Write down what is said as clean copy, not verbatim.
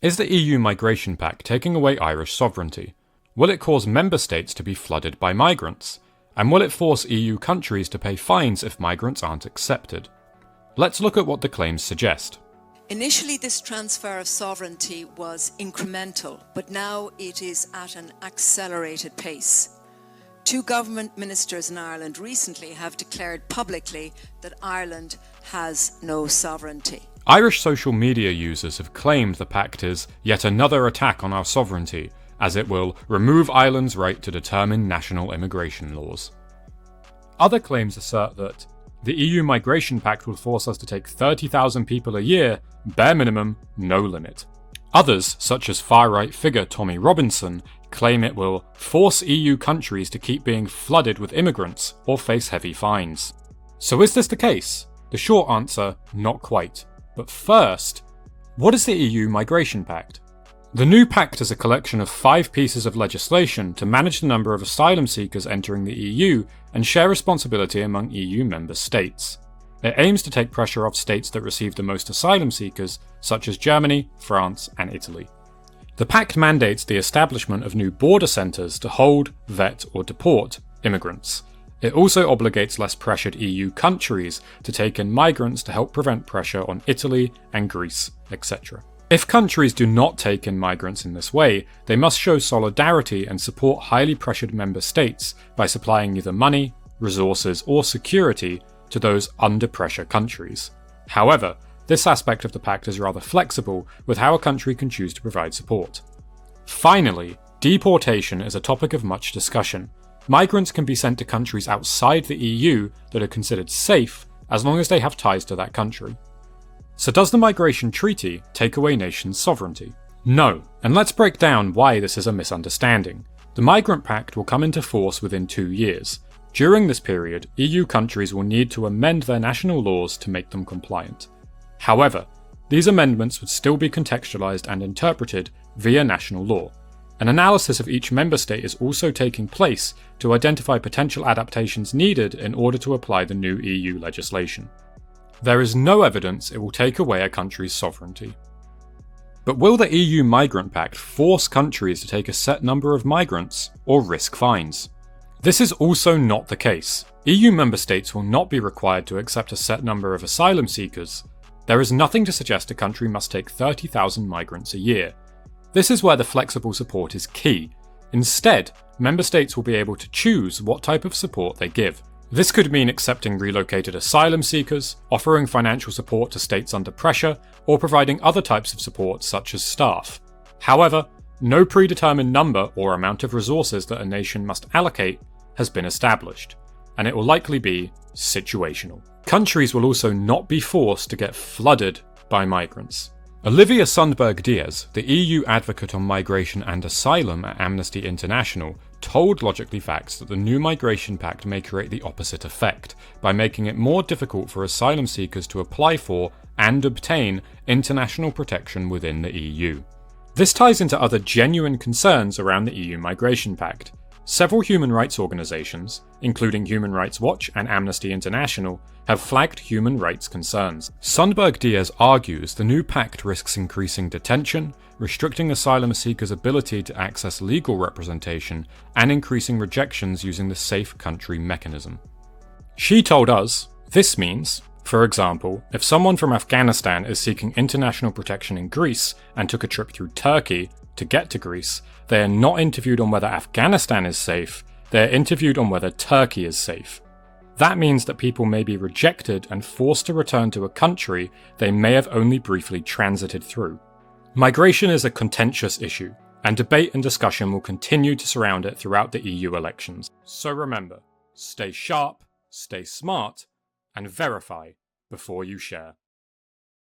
Is the EU Migration Pact taking away Irish sovereignty? Will it cause member states to be flooded by migrants? And will it force EU countries to pay fines if migrants aren't accepted? Let's look at what the claims suggest. Initially, this transfer of sovereignty was incremental, but now it is at an accelerated pace. Two government ministers in Ireland recently have declared publicly that Ireland has no sovereignty. Irish social media users have claimed the pact is yet another attack on our sovereignty, as it will remove Ireland's right to determine national immigration laws. Other claims assert that the EU Migration Pact will force us to take 30,000 people a year, bare minimum, no limit. Others, such as far-right figure Tommy Robinson, claim it will force EU countries to keep being flooded with immigrants or face heavy fines. So is this the case? The short answer, not quite. But first, what is the EU Migration Pact? The new pact is a collection of 5 pieces of legislation to manage the number of asylum seekers entering the EU and share responsibility among EU member states. It aims to take pressure off states that receive the most asylum seekers, such as Germany, France, and Italy. The pact mandates the establishment of new border centres to hold, vet, or deport immigrants. It also obligates less pressured EU countries to take in migrants to help prevent pressure on Italy and Greece, etc. If countries do not take in migrants in this way, they must show solidarity and support highly pressured member states by supplying either money, resources, or security to those under pressure countries. However, this aspect of the pact is rather flexible with how a country can choose to provide support. Finally, deportation is a topic of much discussion. Migrants can be sent to countries outside the EU that are considered safe as long as they have ties to that country. So does the Migration Treaty take away nations' sovereignty? No, and let's break down why this is a misunderstanding. The Migrant Pact will come into force within 2 years. During this period, EU countries will need to amend their national laws to make them compliant. However, these amendments would still be contextualised and interpreted via national law. An analysis of each member state is also taking place to identify potential adaptations needed in order to apply the new EU legislation. There is no evidence it will take away a country's sovereignty. But will the EU Migrant Pact force countries to take a set number of migrants or risk fines? This is also not the case. EU member states will not be required to accept a set number of asylum seekers. There is nothing to suggest a country must take 30,000 migrants a year. This is where the flexible support is key. Instead, member states will be able to choose what type of support they give. This could mean accepting relocated asylum seekers, offering financial support to states under pressure, or providing other types of support such as staff. However, no predetermined number or amount of resources that a nation must allocate has been established, and it will likely be situational. Countries will also not be forced to get flooded by migrants. Olivia Sundberg-Diaz, the EU advocate on migration and asylum at Amnesty International, told Logically Facts that the new Migration Pact may create the opposite effect, by making it more difficult for asylum seekers to apply for and obtain international protection within the EU. This ties into other genuine concerns around the EU Migration Pact. Several human rights organisations, including Human Rights Watch and Amnesty International, have flagged human rights concerns. Sundberg-Diaz argues the new pact risks increasing detention, restricting asylum seekers' ability to access legal representation, and increasing rejections using the safe country mechanism. She told us, this means, for example, if someone from Afghanistan is seeking international protection in Greece and took a trip through Turkey to get to Greece, they are not interviewed on whether Afghanistan is safe, they are interviewed on whether Turkey is safe. That means that people may be rejected and forced to return to a country they may have only briefly transited through. Migration is a contentious issue, and debate and discussion will continue to surround it throughout the EU elections. So remember, stay sharp, stay smart, and verify before you share.